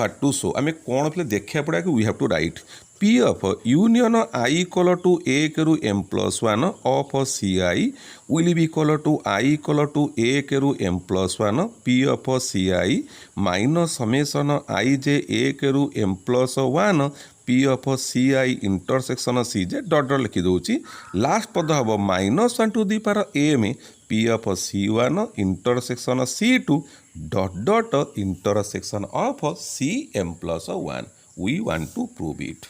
What to show आम कौन पे देखा पड़ा कि we have to write P of union I equal to A रु M plus one of C I will be equal to I equal to A रु M plus one P of C I minus summation I J A रु M plus one P of C I intersection C J dot लिखी दूची last पद हम minus one to the power M P of C one intersection C two dot dot intersection of C M plus one we want to prove it.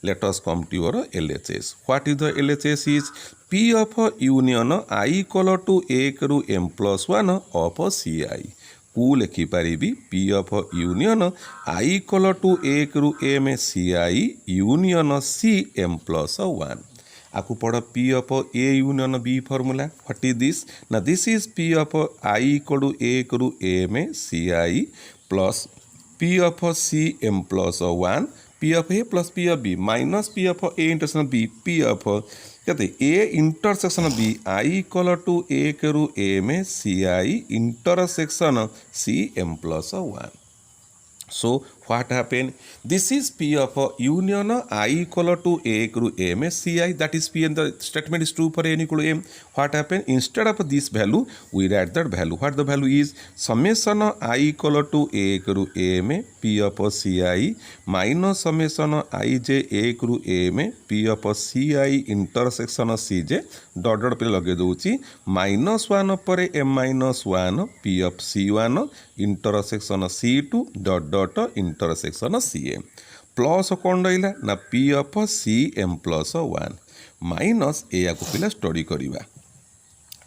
Let us come to your LHS. What is the LHS is P of union I equal to a ru m plus 1 of ci. को लिखिपारि P of union I equal to a ru m ci union c m plus 1. आपको पढ़ P of A union B formula. What is this? Now this is P of I equal to a ru m ci plus P of C m plus 1 P of A plus P of B minus P of A intersection B P of कहते A intersection B I equal to A करू M C I intersection C m plus 1. So what happened? This is P of union I equal to A equal M C I, that is P and the statement is true for N equal to M. What happened? Instead of this value we write that value. What the value is? Summation I equal to A equal to M P of C I minus summation I j A equal to M P of C I intersection C j dot dot पे लगे दूची minus 1 पर M minus 1 P of C1 intersection C2 dot dot intersection CM plus कौन रहा ना P of CM plus 1 minus या पिला study करवा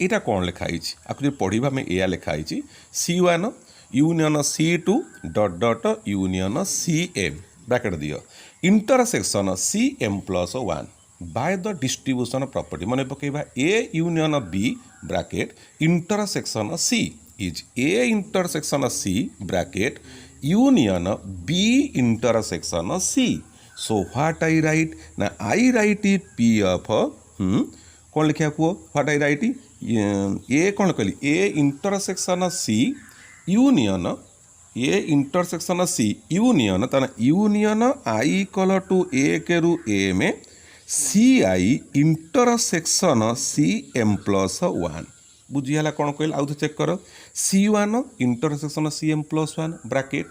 यहाँ कौन लिखाई आपको पढ़ा में या लिखाई C1 यूनियन C2 डट डट यूनियन CM ब्रैकेट दियो intersection CM plus 1 by the distribution property मन पकेबा A union B bracket intersection C is A intersection C bracket union B intersection C. So what I write? Now I write P of कौन लिखा को what I write? A कौन कहली A intersection C union A intersection C union तना union I equal to A करू M C I intersection C M plus 1. बुझीगला कौन कहल आउ चेक कर C1 intersection CM plus 1 bracket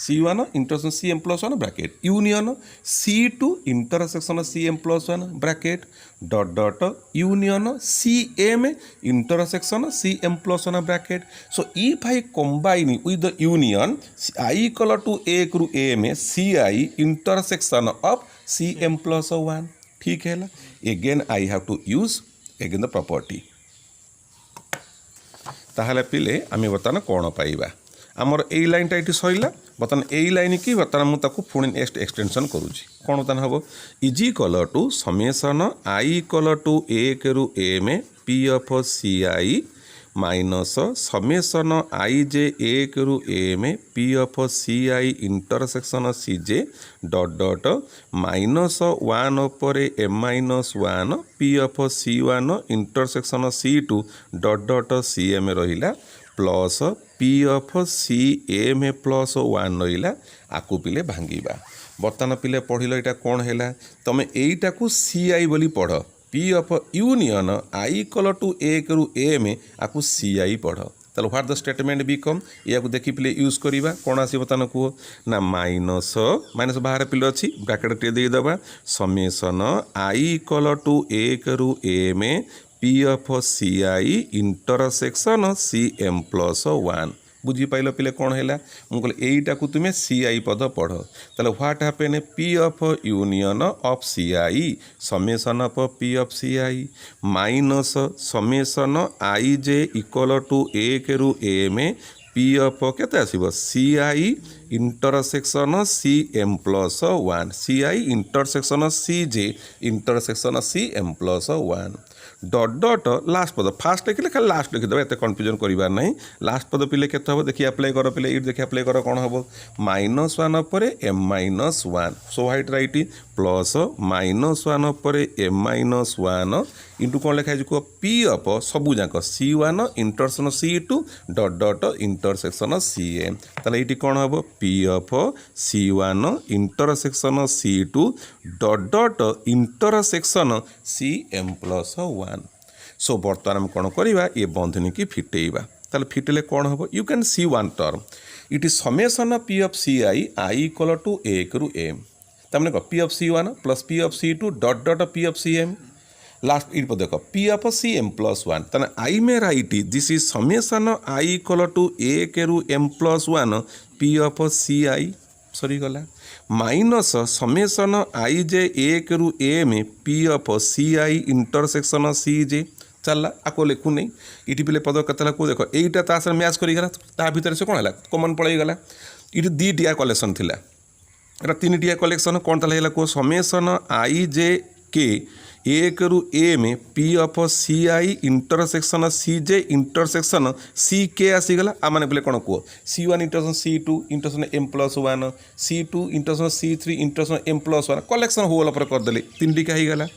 C1 intersection CM plus 1 bracket union C2 intersection CM plus 1 bracket dot dot union CM intersection CM plus 1 bracket. So if I combine with the union I equal to A करू M CI intersection of CM plus 1 ठीक है. Again I have to use again the property. ताहले पिले आम बर्तमान कौन पाइबा आमर ए लाइनटा ये सैला बर्तमान यही लाइन की बर्तमान मुझे पुणी नेक्स्ट एक्सटेंशन करुँची कौन बर्तमान हम is equal to summation I equal to A करू M P of C I minus summation I J A करू M P of C I intersection C J dot dot minus 1 पर M minus 1 P of C one intersection C two dot dot C M रहा plus P of C M plus 1 रहा आकु पिले भांगा बर्तमान पिले पढ़ल यहाँ कौन है तुम यहीटा को सी आई बोली पढ़ P of union I equal to A करू M आपको CI पढ़ तालो व्हाट द स्टेटमेंट बिकम या देखी पिले यूज करवा कौन आस बर्तमान कह ना माइनस माइनस बाहर पिले अच्छी ब्रैकेट टे देदेबा summation I equal to A करू M P of CI intersection CM plus 1 बुझीपाल पिले कौन है मुझे यहीटा को तुम्हें CI पद पढ़ ताले what happen P of union of CI summation of P of CI minus summation I j equal to A करू M P of केते आसीबो CI intersection CM plus 1 CI intersection CJ intersection CM plus 1 dot dot last पद first लिखिले खाली last लिखिदेव एत confusion करार ना last पद पिले के हम देखिए अप्लाई कर पिले ये देखिए अप्लाई कर कौन हम माइनस 1 पर M minus 1 so height right plus minus 1 पर एम माइनस 1 इंटू कौन लिखा है पी अफ सबू जाक C1 intersection C2 dot dot intersection CM ताले ये कौन हम P of C1 intersection C2 dot dot intersection CM+1। सो बर्तमान आम कौन करवा ये बंधनी की फिटेबा ताले फिटेले कौन हम you can see one term it is summation P of CI I equal to A रु एम तमें कह P of C1 plus P of C2 dot dot P of CM last it देख पी अफ CM+1 ताने I में write this is summation I equal to A रु M+1 P of CI सरी गला minus summation I J एक रु M P of CI intersection CJ चलला आपको लिखु नहीं इटी पिले पद कतला को देखो एटा ता सर मैच करी गला ता भीतर से कोन हला कॉमन पड़े गला इटी दी टिया कलेक्शन थिला एटा तीन टिया कलेक्शन कोन तले हला को समेसन I जे के एक रु M P of CI intersection CJ intersection CK आसीगला आ माने बोले कोन को C1 intersection C2 intersection M+1 C2 intersection C3 intersection M+1 collection whole पर कर देले तीन टिका ही गला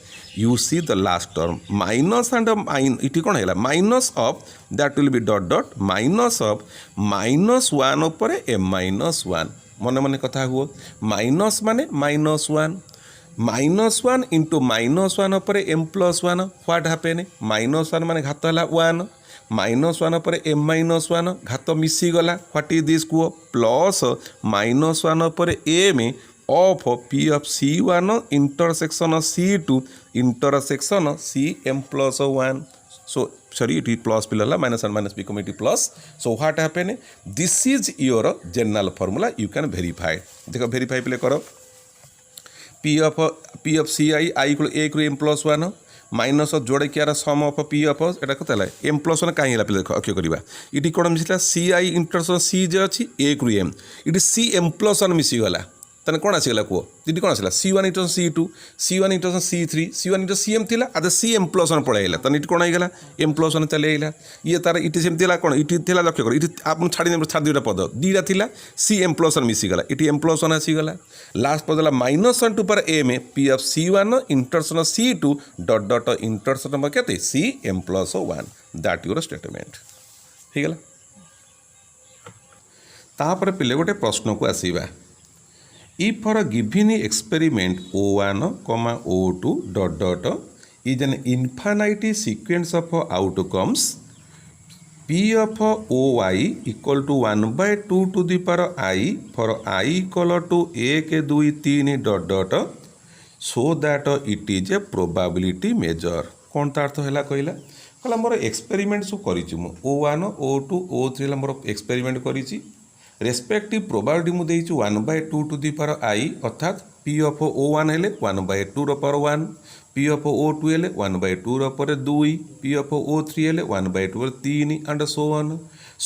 you see the last term minus and इटी कौन है minus of that will be dot dot minus of -1 ऊपर M-1 मन मन कथा हुआ माइनस माने -1 इंटू -1 ऊपर M+1 व्हाट हैपेन -1 माने घात है 1 -1 ऊपर M-1 घात मिसी गला व्हाट इज दिस को प्लस -1 ऊपर M of P of C1 intersection C2 intersection CM+1 so sorry it is plus पिलला minus and minus become it is plus so what happen this is your general formula you can verify देखो verify पिले करो P of CI I equal a equal M+1 minus जोड़े क्या सम of P of एटा कत M+1 कहीं देखो अक्षय करवा इटी कौन मिसला CI इंटरसेक्शन CJ अच्छी ए रु एम इटी CM+1 मिसीगला ताने कौन आसीगला कह ये कौन आसला C1 intersection C2 C1 intersection C3 C1 inter CM थिला आदे CM+1 पड़ेगा ताने कौन आईगला M+1 चले आईला ये तार इटी सेम थिला कौन इटी थिला लक्ष्य कर इटी आप छाड़ी दुटा पद दीटा थिला CM+1 मिसीगला इटी M+1 आसीगला लास्ट पद ला -1 पर M P of C1 intersection C2 dot dot intersection केते CM+1 दैट योर स्टेटमेंट ठीक है तापर पिले गोटे प्रश्न को आसीबा if for a given experiment O1, O2 dot dot is an infinite sequence of outcomes P of OI equal to 1/2 to the power I for I equal to 1 2 3 dot dot so that it is a probability measure कौन तार तो है कहला कहला मोर experiment सब करी O1 O2 O3 मोर experiment करी respective probability मुझे 1/2 टू दी पावर I अर्थात P of O1 हेले 1/2 रो पावर 1 P of O2 हेले 1/2 रो पावर 2 P of O3 हेले 1/2 रो 3 and so on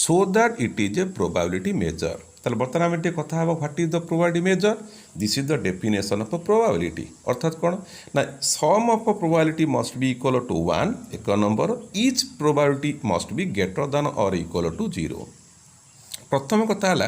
so that it is a probability measure ताले बर्तमान आम कथा हम what is the probability measure this is the definition of probability अर्थात कौन ना sum of probability must be equal to 1 एक number each probability must be greater than और इक्वल टू 0 प्रथम कथा है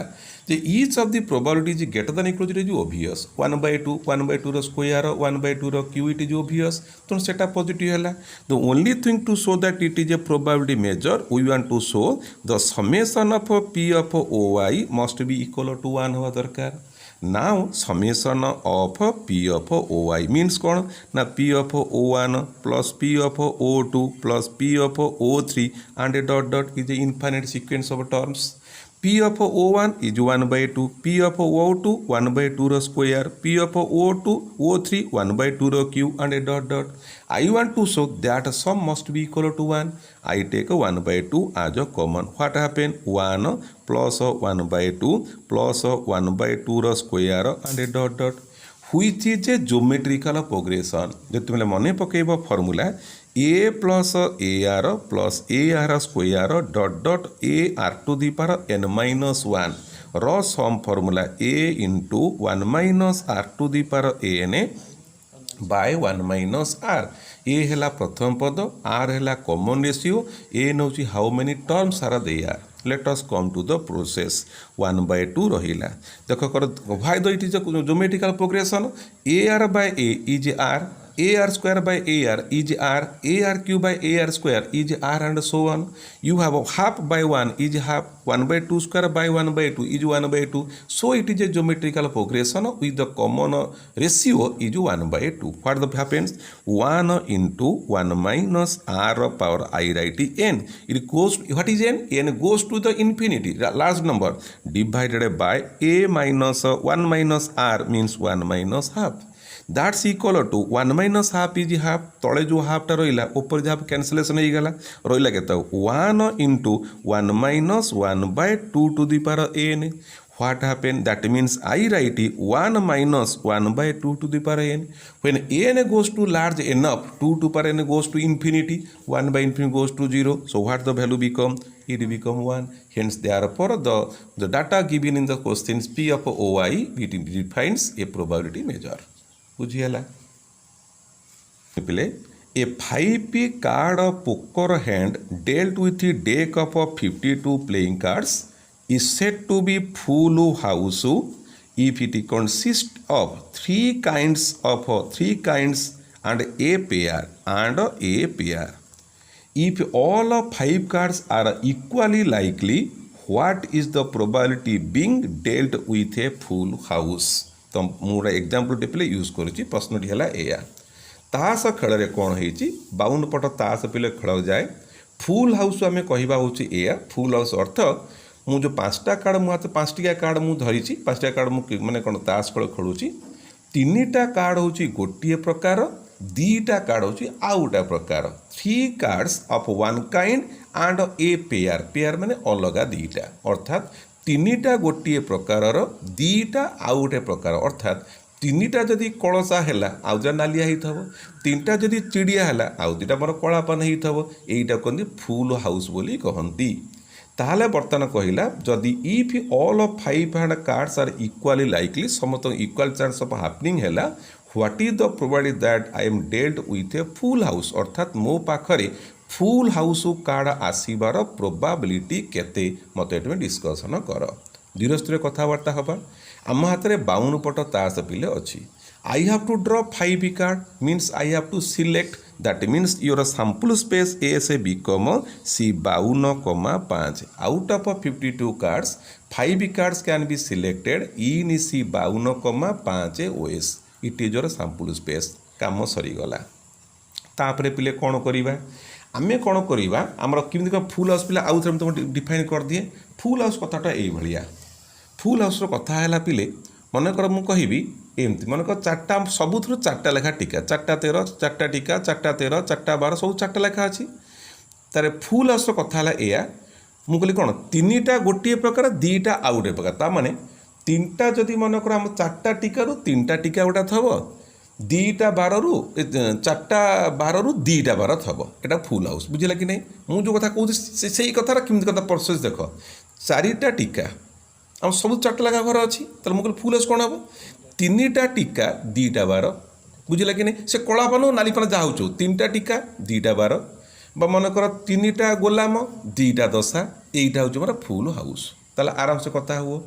जे each of the probability is greater than equal to is obvious 1/2 rho square 1/2 rho cube it is obvious तो सेटा positive है the only thing to show that it is a probability measure we want to show the summation of P of O I must be equal to 1 होगा दरकार now summation of P of O I means कौन ना P of O1 plus P of O2 plus P of O3 and dot dot is a infinite sequence of terms P of O1 is 1/2, P of O2 1/2 rho square, P of O2 O3 1/2 rho cube and a dot dot. I want to show that sum must be equal to 1. I take 1/2 as a common. What happen? 1 plus 1/2 plus 1/2 rho square and a dot dot. Which is a geometrical progression. जो तुमने मने पकेबो formula a plus ar plus ar square dot dot ar to the power n minus 1 rho sum formula a into 1 minus r to the power n by 1 minus r a है प्रथम पद r है common ratio a now how many terms are there let us come to the process 1/2 रहिला देखो कर why the it is a geometrical progression ar by a is r AR square by AR is R, AR cube by AR square is R, and so on. You have a half by 1 is half, 1 by 2 square by 1 by 2 is 1 by 2. So it is a geometrical progression with the common ratio is 1 by 2. What happens? 1 into 1 minus R power I write n. It goes, what is n? N goes to the infinity, large number, divided by a minus 1 minus R means 1 minus half. That's equal to 1 minus half is half. तले जो half टा रहा ऊपर जो half cancellation हो गला रहा के 1 into 1 minus 1 by 2 to the power n. What happened? That means I write 1 minus 1 by 2 to the power n. When n goes to large enough, 2 to power n goes to infinity, 1 by infinity goes to 0. So what the value become? It become 1. Hence therefore the data given in the questions P of OI, it defines a probability measure. बुझीगला पिले ए 5p card of poker hand dealt with a deck of 52 playing cards is said to be full house if it consists of three kinds and a pair. If all of 5 cards are equally likely, what is the probability being dealt with a full house? तो more example टे use करुच्ची प्रश्नटी है एया तास खेल कौन हो 52 पट तास पिले खेल जाए फुल हाउस आम कहवा हूँ एया फुल हाउस अर्थ मु जो 5टा कार्ड मुझे 5टिया कार्ड मुझे धरी 5टा कार्ड मुझे मैंने कौन तास खेल खेलुची 3टा कार्ड हूँ गोटे प्रकार 2टा कार्ड हूँ आउ गोटा प्रकार 3 cards of 1 kind and a pair माने अलग 2टा अर्थात 3टा गोटे प्रकार 2टा आउ गोटे प्रकार अर्थात 3टा जदि कलसा है आउ जा नालिया होता 3टा जदि चिड़िया है आउ 2टा मोर कलापन होता यहीटा कहते फुल हाउस बोली कहती ताहले बर्तमान कहला जदि if all of 5 hand cards are equally likely समस्त इक्वाल चांस ऑफ हैपनिंग है what is the probability that I am dealt with a full house अर्थात मो पाखरे फुल हाउस कार्ड आसबार प्रोबाबिलिटी केते मत ये डिस्कसन कर धीरे धीरे कथबार्ता हवा आम हाथ में 52 पट ताश पिले अच्छी आई have to draw 5 card means I have to select that means your sample space S become C 52,5 out of 52 cards 5 cards can be selected in C 52,5 ओएस it is your sample space काम सरीगला तापर पिले कौन करवा आमे कौन करवा आमर केमी फुल हाउस पिला आउ थे तुम डिफाइन कर दिए फुल हाउस कथाटा ये फुल हाउस कथा है पिले मनकर मु कहि एमती मनकर 4टा सबुथ 4टा लेखा टीका 4टा 13 4टा टीका 4टा 13 4टा 12 सब 4टा लेखा अच्छी तार फुल हाउस कथा है या मु कहली कौन 3टा गोटे प्रकार 2टा आउ गोटे प्रकार ताने 3टा जदि मनकर आम 4टा टीकार 3टा टीका गोटा थब 2टा 12 4टा 12 2टा 12 थब एटा फुल हाउस बुझिला कि नहीं मु जो कथा कहूँ से कथार केमती कथा प्रोसेस देख 4टा टीका आम सब 4टा लगा घर अच्छी तो मुझे फुल हाउस कौन हम 3टा टीका 2टा 12 बुझिला कि नहीं से कलापान नालीपान जहाँ हो 3टा टीका 2टा 12 बा मनकर 3टा गोलाम 2टा दशा यहीटा हूँ मोर फुल हाउस ताला आराम से कथा हुआ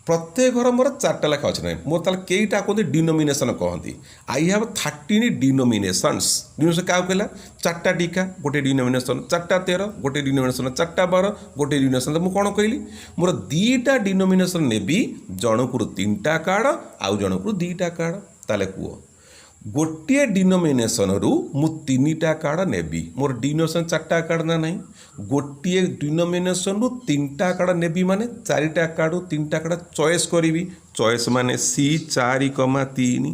प्रत्येक घर मोर 4टा लेखा अच्छे ना मोर ताल कईटा कहते डिनोमिनेसन कहती आई हैव 13 डिनोमिनेशंस डिनोमिनेशन क्या कहला 4टा टीका गोटे डिनोमिनेशन 4टा 13 गोटे डिनोमिनेशन 4टा 12 गोटे डिनोमिनेशन मुझे कौन कहली मोर 2टा डिनोमिनेशन नेबी जनकुर 3टा कार्ड आउ जनकुर 2टा कार्ड ताले कुह गोटे डिनोमिनेशन रु मु 3टा कार्ड नेबी मोर डिनोमिनेशन 4टा कार्ड ना नहीं गोटे डिनोमिनेशन रु 3टा कार्ड नेबी माने 4टा कार्ड रु 3टा कार्ड चॉइस करी चॉइस माने सी 4,3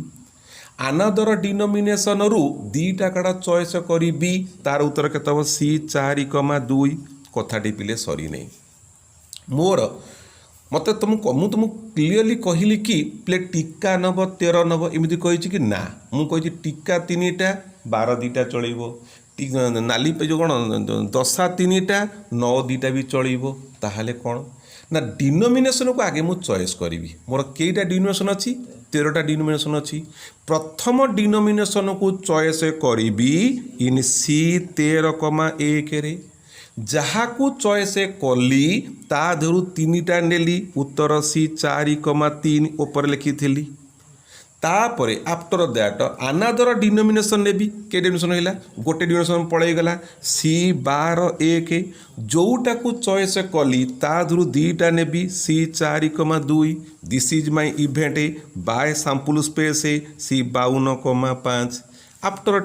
अनदर डिनोमिनेशन रु 2टा कार्ड चॉइस करी तार उत्तर केत सी 4,2 कथाटी पिले सरी नहीं मोर मत तुमको क्लीयरली कहली कि प्ले टीका नब 13 नब एमती कही कि ना मुझे टीका 3टा 12 2टा चलो नाली पे जो कौन दशा 3टा 9 2टा भी चलो ताहले कौन ना डिनोमिनेशन को आगे मुझे चॉइस करी मोर कईटा डिनोमिनेशन अच्छी 13टा डिनोमिनेशन अच्छी प्रथम डिनोमिनेशन को चॉइस करी इन सी 13,1 जहाँ को चॉइस कली ता धरू 3टा नेली उत्तर सी 4,3 ऊपर लिखी तापरे आफ्टर दैट अनादर डिनोमिनेशन नेबी के डिनोमिनेशन होइला गोटे डिनोमिनेशन पळेइगला सी 12 जोटा को चॉइस कली ता धुरु दीटा नेबी C 4,2 this is my event by sample space C 52,5 after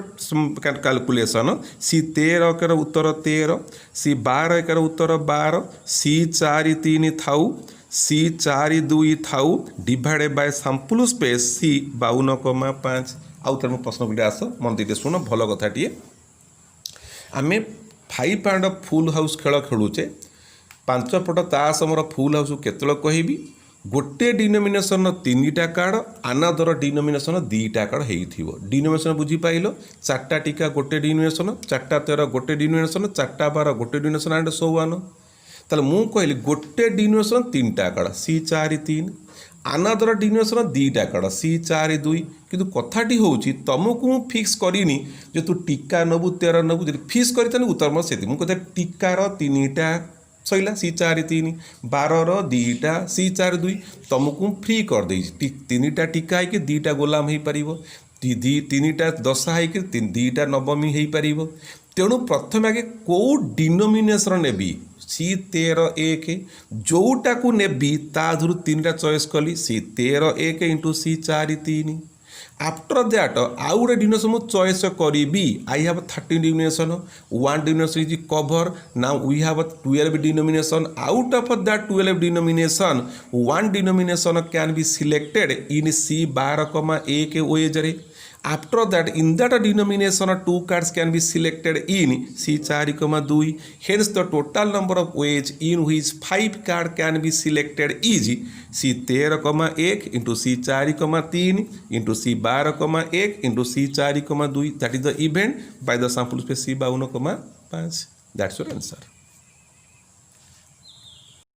calculation C 13 कर उत्तर 13 सी 12 कर उत्तर 12 सी 4,3 थाउ सी 4,2 थाउ divided by sample space C 52,5 आउ तर प्रश्न गुटे आस मन दे शुण भल कथाटे आम 5 पाउंड फुल हाउस खेल खेलुचे 5 पट तास मोर फुल हाउस केतल कहबी गोटे डिनोमिनेशन 3टा कार्ड अनादर डिनोमिनेशन 2टा कार्ड हो डिनोमिनेशन बुझी पाइल 4टा टीका गोटे डिनोमिनेशन 4टा 13 गोटे डिनोमिनेशन 4टा 12 गोटे डिनोमिनेशन एंड सो वन ताले मु कहली गोटे डिनोमिनेशन 3टा कार्ड सी 4,3 अनादर डिनोमिनेशन 2टा कार्ड सी 4,2 किंतु कथाटी होची तुमको फिक्स करिनी जे तू टीका नबु 13 नबु जे फिक्स करते उत्तर मोर से मुझे टीकार 3टा सैला सी 4,3 12 2टा सी 4,2 तुमको फ्री कर दे 3टा टीका है 2टा गोलाम हो पार 3टा दशा है 2टा नवमी हो पार तेणु प्रथम आगे कौ डिनोमिनेशन नेबी सी 13 जोटा को नेबी ता धुरु 3टा चॉइस कली C 13 into C 4,3 after that आउ गोटे डिनोमिनेशन मुझे चॉइस करी I have 13 denomination 1 denomination is cover now we have 12 denomination out of that 12 denomination 1 denomination can be selected in C 12,1 ways रे after that in that denomination 2 cards can be selected in C 4,2 hence the total number of ways in which 5 card can be selected is C 13,1 into C 4,3 into C 12,1 into C 4,2 that is the event by the sample space C 52,5 that's your answer.